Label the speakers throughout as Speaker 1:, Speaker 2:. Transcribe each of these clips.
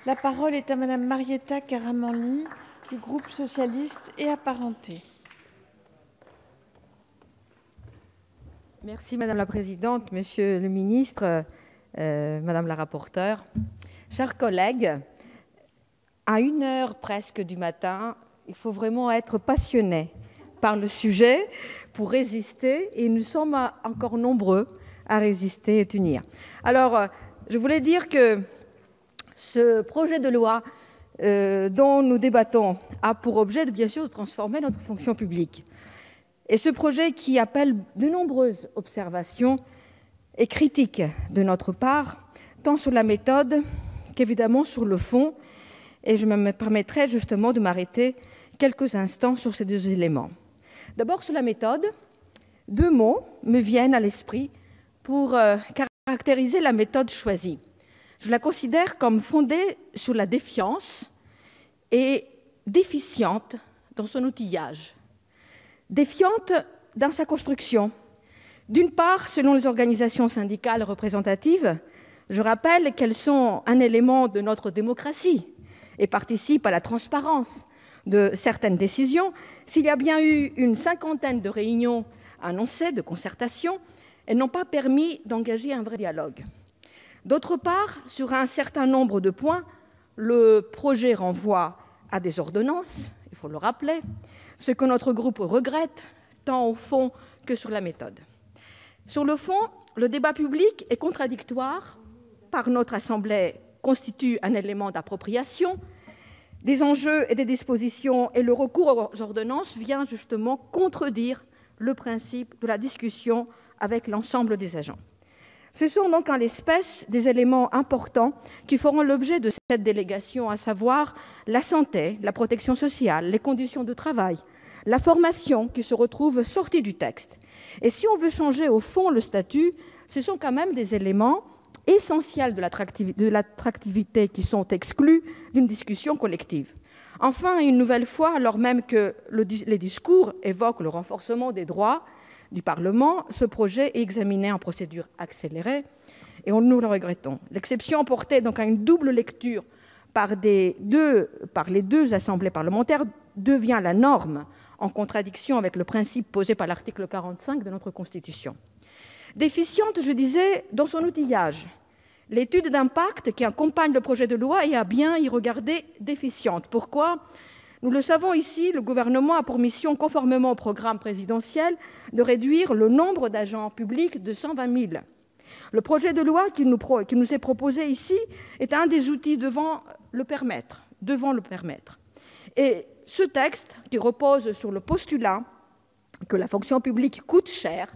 Speaker 1: La parole est à Madame Marietta Karamanli, du groupe socialiste et apparenté.
Speaker 2: Merci Madame la Présidente, Monsieur le Ministre, Madame la rapporteure. Chers collègues, à 1h presque du matin, il faut vraiment être passionné par le sujet pour résister, et nous sommes encore nombreux à résister et tenir. Alors, je voulais dire que ce projet de loi dont nous débattons a pour objet, bien sûr, de transformer notre fonction publique. Et ce projet qui appelle de nombreuses observations et critiques de notre part, tant sur la méthode qu'évidemment sur le fond, et je me permettrai justement de m'arrêter quelques instants sur ces deux éléments. D'abord, sur la méthode, deux mots me viennent à l'esprit pour caractériser la méthode choisie. Je la considère comme fondée sur la défiance et déficiente dans son outillage. Défiante dans sa construction. D'une part, selon les organisations syndicales représentatives, je rappelle qu'elles sont un élément de notre démocratie et participent à la transparence de certaines décisions. S'il y a bien eu une 50aine de réunions annoncées de concertation, elles n'ont pas permis d'engager un vrai dialogue. D'autre part, sur un certain nombre de points, le projet renvoie à des ordonnances, il faut le rappeler, ce que notre groupe regrette, tant au fond que sur la méthode. Sur le fond, le débat public est contradictoire, par notre Assemblée constitue un élément d'appropriation des enjeux et des dispositions, et le recours aux ordonnances vient justement contredire le principe de la discussion avec l'ensemble des agents. Ce sont donc en l'espèce des éléments importants qui feront l'objet de cette délégation, à savoir la santé, la protection sociale, les conditions de travail, la formation qui se retrouvent sortis du texte. Et si on veut changer au fond le statut, ce sont quand même des éléments essentiels de l'attractivité qui sont exclus d'une discussion collective. Enfin, une nouvelle fois, alors même que les discours évoquent le renforcement des droits du Parlement, ce projet est examiné en procédure accélérée et nous le regrettons. L'exception portée donc à une double lecture par les deux assemblées parlementaires devient la norme, en contradiction avec le principe posé par l'article 45 de notre Constitution. Déficiente, je disais, dans son outillage. L'étude d'impact qui accompagne le projet de loi est à bien y regarder déficiente. Pourquoi ? Nous le savons ici, le gouvernement a pour mission, conformément au programme présidentiel, de réduire le nombre d'agents publics de 120 000. Le projet de loi qui nous est proposé ici est un des outils devant le permettre. Et ce texte, qui repose sur le postulat que la fonction publique coûte cher,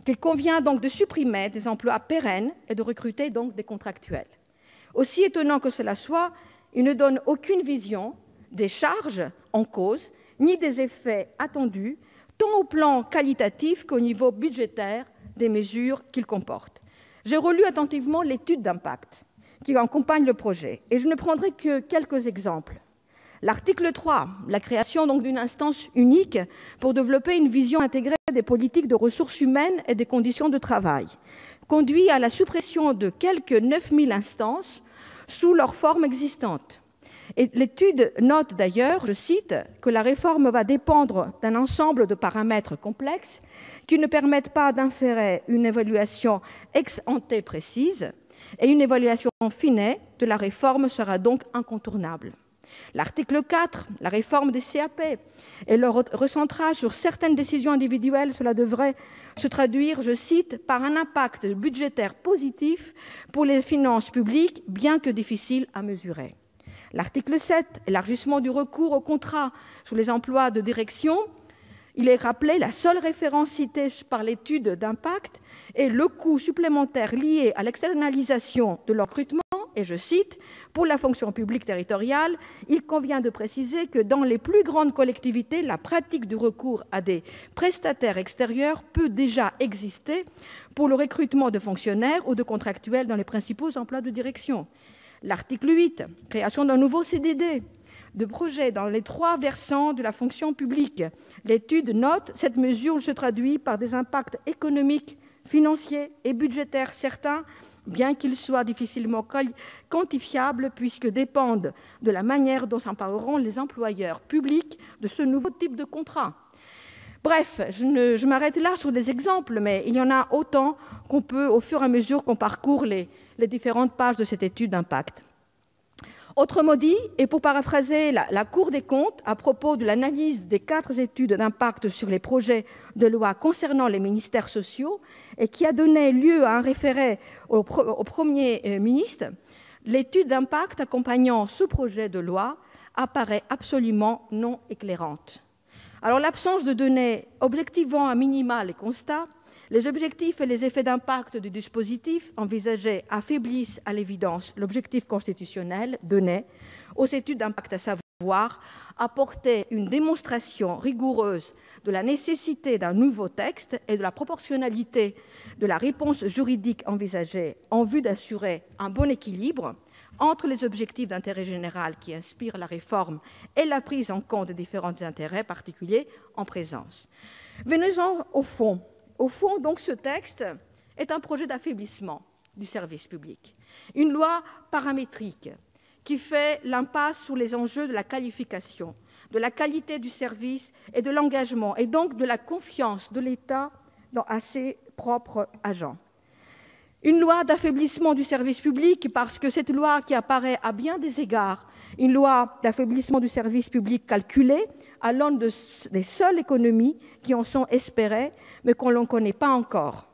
Speaker 2: qu'il convient donc de supprimer des emplois pérennes et de recruter donc des contractuels. Aussi étonnant que cela soit, il ne donne aucune vision des charges en cause, ni des effets attendus, tant au plan qualitatif qu'au niveau budgétaire des mesures qu'il comporte. J'ai relu attentivement l'étude d'impact qui accompagne le projet, et je ne prendrai que quelques exemples. L'article 3, la création donc d'une instance unique pour développer une vision intégrée des politiques de ressources humaines et des conditions de travail, conduit à la suppression de quelques 9 000 instances sous leur forme existante. Et l'étude note d'ailleurs, je cite, que la réforme va dépendre d'un ensemble de paramètres complexes qui ne permettent pas d'inférer une évaluation ex ante précise, et une évaluation fine de la réforme sera donc incontournable. L'article 4, la réforme des CAP et leur recentrage sur certaines décisions individuelles, cela devrait se traduire, je cite, par un impact budgétaire positif pour les finances publiques, bien que difficile à mesurer. L'article 7, élargissement du recours au contrat sur les emplois de direction, il est rappelé la seule référence citée par l'étude d'impact est le coût supplémentaire lié à l'externalisation de leur recrutement, et je cite, « Pour la fonction publique territoriale, il convient de préciser que dans les plus grandes collectivités, la pratique du recours à des prestataires extérieurs peut déjà exister pour le recrutement de fonctionnaires ou de contractuels dans les principaux emplois de direction. » L'article 8, création d'un nouveau CDD, de projets dans les 3 versants de la fonction publique. L'étude note cette mesure se traduit par des impacts économiques, financiers et budgétaires certains
Speaker 3: bien qu'ils soient difficilement quantifiables puisque dépendent de la manière dont s'empareront les employeurs publics de ce nouveau type de contrat. Bref, je m'arrête là sur des exemples, mais il y en a autant qu'on peut au fur et à mesure qu'on parcourt les différentes pages de cette étude d'impact. Autrement dit, et pour paraphraser la Cour des comptes à propos de l'analyse des 4 études d'impact sur les projets de loi concernant les ministères sociaux et qui a donné lieu à un référé au Premier ministre, l'étude d'impact accompagnant ce projet de loi apparaît absolument non éclairante. Alors l'absence de données objectivant à minima les constats, les objectifs et les effets d'impact du dispositif envisagé affaiblissent à l'évidence l'objectif constitutionnel donné aux études d'impact, à savoir apporter une démonstration rigoureuse de la nécessité d'un nouveau texte et de la proportionnalité de la réponse juridique envisagée en vue d'assurer un bon équilibre entre les objectifs d'intérêt général qui inspirent la réforme et la prise en compte des différents intérêts particuliers en présence. Venons-en au fond. Au fond, donc, ce texte est un projet d'affaiblissement du service public. Une loi paramétrique qui fait l'impasse sur les enjeux de la qualification, de la qualité du service et de l'engagement, et donc de la confiance de l'État à ses propres agents. Une loi d'affaiblissement du service public parce que cette loi qui apparaît à bien des égards une loi d'affaiblissement du service public calculée à l'aune des seules économies qui en sont espérées, mais qu'on ne connaît pas encore.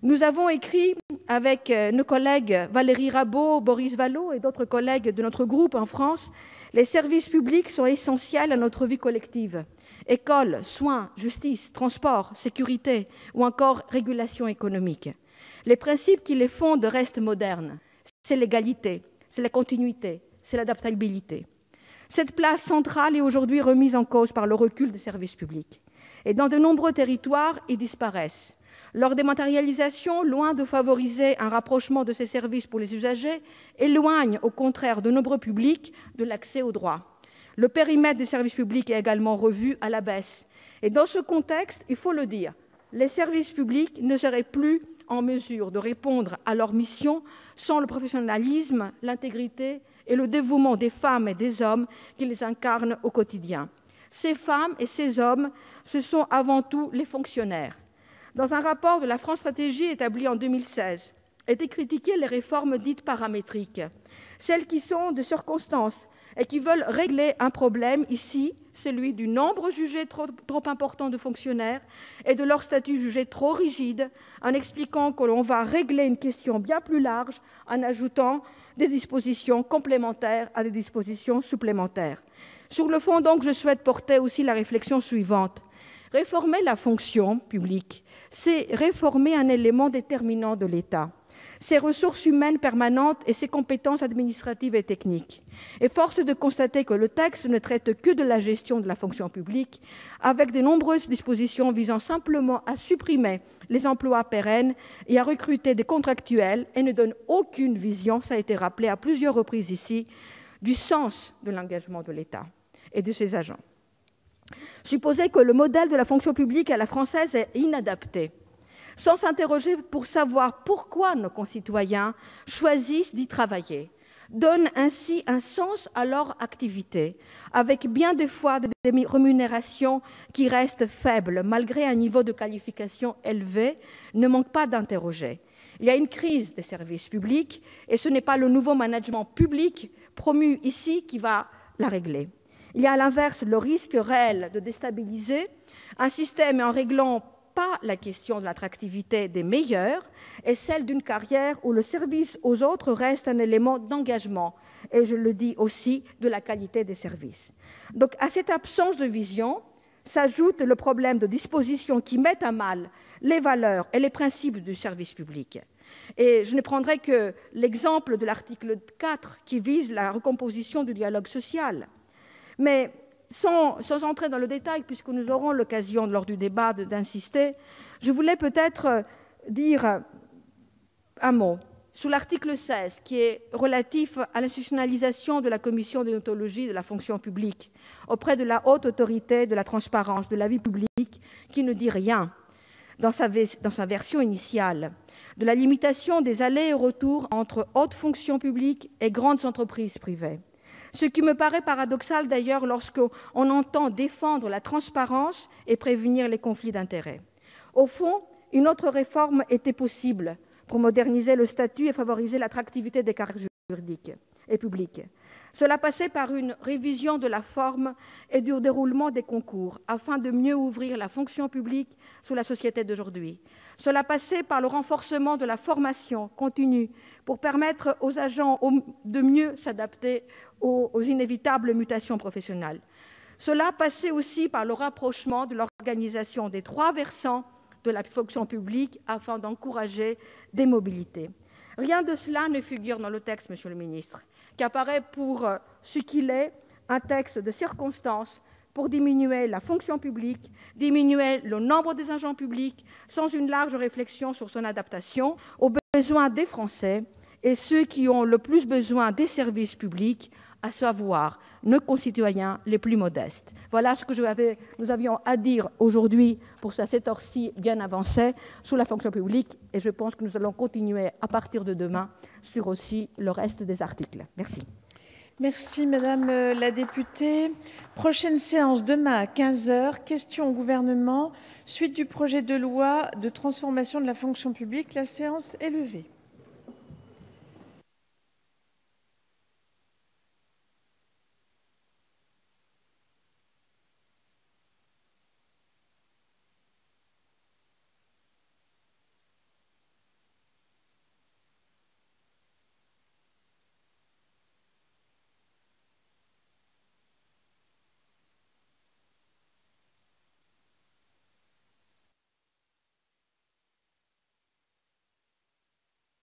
Speaker 3: Nous avons écrit avec nos collègues Valérie Rabault, Boris Vallaud et d'autres collègues de notre groupe en France, les services publics sont essentiels à notre vie collective. Écoles, soins, justice, transport, sécurité ou encore régulation économique. Les principes qui les fondent restent modernes. C'est l'égalité, c'est la continuité, c'est l'adaptabilité. Cette place centrale est aujourd'hui remise en cause par le recul des services publics. Et dans de nombreux territoires, ils disparaissent. Leur dématérialisation, loin de favoriser un rapprochement de ces services pour les usagers, éloigne au contraire de nombreux publics de l'accès aux droits. Le périmètre des services publics est également revu à la baisse. Et dans ce contexte, il faut le dire, les services publics ne seraient plus en mesure de répondre à leur mission sans le professionnalisme, l'intégrité et le dévouement des femmes et des hommes qui les incarnent au quotidien. Ces femmes et ces hommes, ce sont avant tout les fonctionnaires. Dans un rapport de la France Stratégie établi en 2016, étaient critiquées les réformes dites paramétriques, celles qui sont de circonstance et qui veulent régler un problème, ici, celui du nombre jugé trop important de fonctionnaires et de leur statut jugé trop rigide, en expliquant que l'on va régler une question bien plus large en ajoutant des dispositions complémentaires à des dispositions supplémentaires. Sur le fond, donc, je souhaite porter aussi la réflexion suivante. Réformer la fonction publique, c'est réformer un élément déterminant de l'État, ses ressources humaines permanentes et ses compétences administratives et techniques. Et force est de constater que le texte ne traite que de la gestion de la fonction publique, avec de nombreuses dispositions visant simplement à supprimer les emplois pérennes et à recruter des contractuels, et ne donne aucune vision, ça a été rappelé à plusieurs reprises ici, du sens de l'engagement de l'État et de ses agents. Supposer que le modèle de la fonction publique à la française est inadapté, sans s'interroger pour savoir pourquoi nos concitoyens choisissent d'y travailler, donne ainsi un sens à leur activité, avec bien des fois des rémunérations qui restent faibles, malgré un niveau de qualification élevé, ne manque pas d'interroger. Il y a une crise des services publics et ce n'est pas le nouveau management public promu ici qui va la régler. Il y a à l'inverse le risque réel de déstabiliser un système en réglant pas la question de l'attractivité des meilleurs et celle d'une carrière où le service aux autres reste un élément d'engagement et, je le dis aussi, de la qualité des services. Donc à cette absence de vision s'ajoute le problème de dispositions qui mettent à mal les valeurs et les principes du service public. Et je ne prendrai que l'exemple de l'article 4 qui vise la recomposition du dialogue social. Mais sans entrer dans le détail, puisque nous aurons l'occasion lors du débat d'insister, je voulais peut-être dire un mot sur l'article 16, qui est relatif à l'institutionnalisation de la commission de déontologie de la fonction publique auprès de la haute autorité de la transparence de la vie publique, qui ne dit rien dans sa version initiale. de la limitation des allers et retours entre haute fonction publique et grandes entreprises privées. Ce qui me paraît paradoxal d'ailleurs lorsqu'on entend défendre la transparence et prévenir les conflits d'intérêts. Au fond, une autre réforme était possible pour moderniser le statut et favoriser l'attractivité des carrières juridiques et publiques. Cela passait par une révision de la forme et du déroulement des concours afin de mieux ouvrir la fonction publique sur la société d'aujourd'hui. Cela passait par le renforcement de la formation continue pour permettre aux agents de mieux s'adapter aux inévitables mutations professionnelles. Cela passait aussi par le rapprochement de l'organisation des 3 versants de la fonction publique afin d'encourager des mobilités. Rien de cela ne figure dans le texte, Monsieur le ministre, qui apparaît pour ce qu'il est, un texte de circonstance pour diminuer la fonction publique, diminuer le nombre des agents publics, sans une large réflexion sur son adaptation aux besoins des Français et ceux qui ont le plus besoin des services publics, à savoir nos concitoyens les plus modestes. Voilà ce que nous avions à dire aujourd'hui pour cette heure-ci bien avancée sur la fonction publique, et je pense que nous allons continuer à partir de demain sur aussi le reste des articles. Merci.
Speaker 1: Merci Madame la députée. Prochaine séance demain à 15 h, questions au gouvernement, suite du projet de loi de transformation de la fonction publique. La séance est levée.